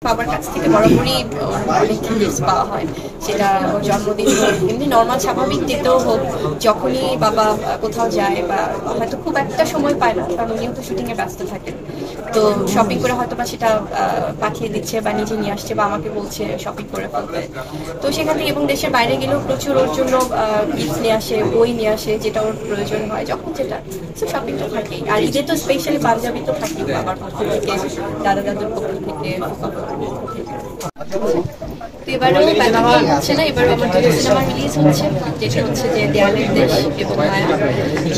বাবার কাছ থেকে বরাবরই অনেক গিফট পাওয়া হয়, সেটা ওর জন্মদিন হোক, এমনি নর্মাল স্বাভাবিক ডেতেও হোক। যখনই বাবা কোথাও যায় বা হয়তো খুব একটা সময় পায় না, কারণ উনিও তো শুটিংয়ে ব্যস্ত থাকেন, তো শপিং করে হয়তো বা সেটা পাঠিয়ে দিচ্ছে বা নিজে নিয়ে আসছে বা আমাকে বলছে শপিং করে ফেলতে। তো সেখান থেকে এবং দেশের বাইরে গেলেও প্রচুর ওর জন্য গিফট নিয়ে আসে, বই নিয়ে আসে, যেটা ওর প্রয়োজন হয় যখন যেটা। তো শপিংটা থাকেই। আর ঈদে তো স্পেশালি পাঞ্জাবি তো থাকেই বাবার পক্ষ থেকে, দাদা দাদুর পক্ষ থেকে। এবারেও প্যান্ডেমিক হচ্ছে না, এবারও আমার দুটো সিনেমা রিলিজ হচ্ছে, যেটা হচ্ছে যে দেয়ালের দেশ এবং মায়া।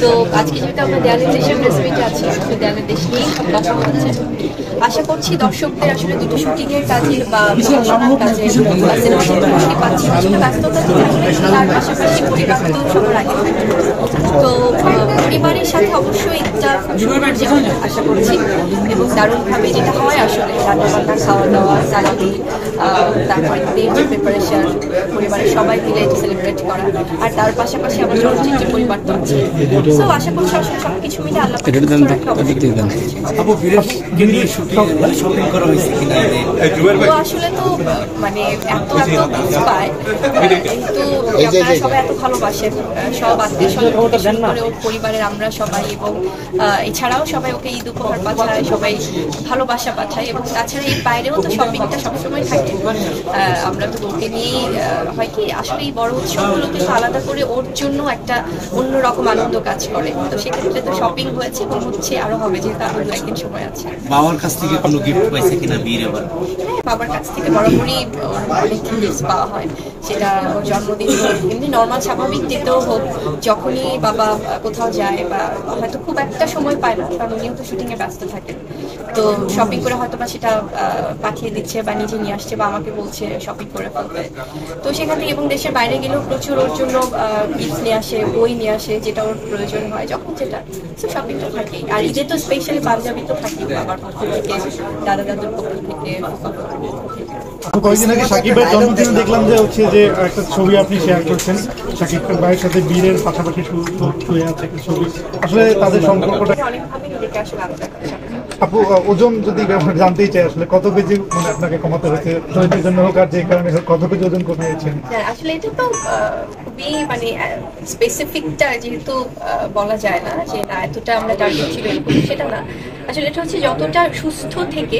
তো আজকে যেহেতু আমরা দেয়ালের দেশের রেসিপিটা আছে, তো দেয়ালের দেশ নিয়েই সব কথা হচ্ছে। আশা করছি দর্শকদের আসলে দুটো শুটিং এর কাজে বা পড়াশোনার কাজে বা সিনেমা দেখতে মুক্তি পাচ্ছি কিছুটা ব্যস্ততা থাকে, তার পাশাপাশি পরিবার তো সবার আগে থাকে। তো পরিবারের সাথে অবশ্যই ঈদটা সুন্দর জীবন আশা করছি, এবং দারুণভাবে যেটা হয় আসলে রান্নাবান্না, খাওয়া দাওয়া, সালামি, তারপরে ঈদের প্রিপারেশন, পরিবারের সবাই মিলে সেলিব্রেট করা, আর তার পাশাপাশি আমার চলচ্চিত্র পরিবার তো আছে। তো আশা করছি আসলে সবকিছু মিলে আল্লাহ তো আসলে তো মানে এত গিফট পায়, কিন্তু আপনারা সবাই এত ভালোবাসেন, সব আত্মীয় স্বজন করে ওর পরিবারের আমরা সবাই, এবং এছাড়াও সবাই ওকে ঈদ উপহার পাঠায়, সবাই ভালোবাসা পাঠায়, এবং তাছাড়া এর বাইরেও তো শপিংটা সবসময় থাকে। আমরা তো ওকে নিয়েই হয় কি আসলে এই বড় উৎসবগুলোতে তো আলাদা করে ওর জন্য একটা অন্যরকম আনন্দ কাজ করে, তো সেক্ষেত্রে তো শপিং হয়েছে এবং হচ্ছে আরো হবে, যেহেতু আরো একদিন সময় আছে। বাবার কাছ থেকে কোনো গিফট পাইছে কিনা বিয়ের এবার? বাবার কাছ থেকে বরাবরই অনেক গিফট পাওয়া হয়, সেটা ওর জন্মদিন হোক, এমনি নর্মাল স্বাভাবিক ডেতেও হোক। যখনই বাবা কোথাও যায় বা হয়তো খুব একটা সময় পায় না, কারণ উনিও তো শুটিংয়ে ব্যস্ত থাকেন, তো শপিং করে হয়তো বা সেটা পাঠিয়ে দিচ্ছে বা নিজে নিয়ে আসছে বা আমাকে বলছে শপিং করে ফেলতে। তো সেখান থেকে এবং দেশের বাইরে গেলেও প্রচুর ওর জন্য গিফট নিয়ে আসে, বই নিয়ে আসে, যেটা ওর প্রয়োজন হয় যখন যেটা। তো শপিংটা থাকেই। আর ঈদে তো স্পেশালি পাঞ্জাবি তো থাকেই বাবার পক্ষ থেকে, দাদা দাদুর পক্ষ থেকে। কয়েকদিন আগে সাকিব ভাইয়ের জন্মদিনে দেখলাম যে হচ্ছে যে একটা ছবি আপনি শেয়ার করছেন সাকিব ভাইয়ের সাথে বীরের পাশাপাশি শুয়ে আছে একটা ছবি, আসলে তাদের সম্পর্কটা অনেকভাবে নিজেকে আসলে আলাদা করা। আপু ওজন যদি জানতেই চাই আসলে কত কেজি মানে আপনাকে কমাতে হয়েছে শরীরের জন্য হোক আর যে কারণে হোক, কত কেজি ওজন কমিয়েছেন? আসলে এটা তো খুবই মানে স্পেসিফিকটা যেহেতু বলা যায় না যে না এতটা আমরা টার্গেট ছিল এরকম, সেটা না। আসলে এটা হচ্ছে যতটা সুস্থ থেকে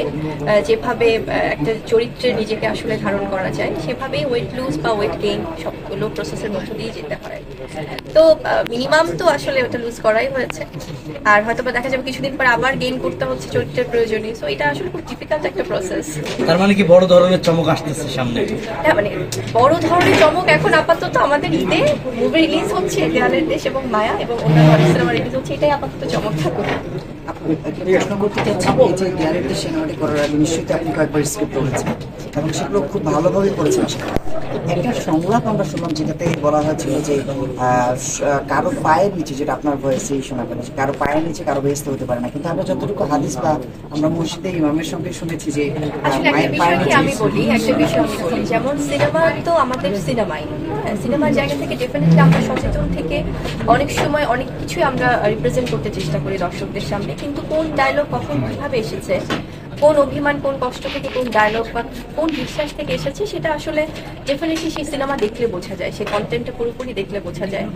যেভাবে একটা চরিত্রে নিজেকে আসলে ধারণ করা যায়, সেভাবে ওয়েট লুজ বা ওয়েট গেইন সবগুলো প্রসেসের মধ্য দিয়ে যেতে হয়। তো মিনিমাম তো আসলে ওটা লুজ করাই হয়েছে, আর হয়তো বা দেখা যাবে কিছুদিন পর আবার গেইন করতে হচ্ছে চরিত্রের প্রয়োজনে। সো এটা আসলে খুব ডিফিকাল্ট একটা প্রসেস। তার মানে কি বড় ধরনের চমক আসতেছে সামনে? হ্যাঁ, মানে বড় ধরনের চমক এখন আপাতত আমাদের ঈদে মুভি রিলিজ হচ্ছে দেয়ালের দেশ এবং মায়া, এবং অন্যান্য সিনেমা রিলিজ হচ্ছে, এটাই আপাতত চমক থাকুক। প্রশ্ন করতে চাচ্ছি এই যে দেয়ালের দেশ সিনেমাটি করার আগে নিশ্চয়ই আপনি কয়েকবার স্ক্রিপ্ট পড়েছেন এবং সেগুলো খুব ভালোভাবে করেছেন। একটা সংলাপ আমরা শুনলাম যেটাতে বলা হয়েছিল যে কারো পায়ের নিচে, যেটা আপনার ভয়েসে শোনা গেল, কারো পায়ের নিচে কারো বেহেশত হতে পারে না, কিন্তু আমরা যতটুকু হাদিস বা আমরা মসজিদে ইমামের সঙ্গে শুনেছি যে মায়ের পায়ের নিচে। আমি বলি একটা বিষয়, আমি বলি যেমন সিনেমা তো আমাদের সিনেমাই, সিনেমার জায়গা থেকে ডেফিনেটলি আমরা সচেতন থেকে অনেক সময় অনেক কিছুই আমরা রিপ্রেজেন্ট করতে চেষ্টা করি দর্শকদের সামনে, কিন্তু কোন ডায়লগ কখন কিভাবে এসেছে, কোন অভিমান, কোন কষ্ট থেকে কোন ডায়লগ বা কোন বিশ্বাস থেকে এসেছে, সেটা আসলে ডেফিনেটলি সেই সিনেমা দেখলে বোঝা যায়, সেই কন্টেন্টটা পুরোপুরি দেখলে বোঝা যায়।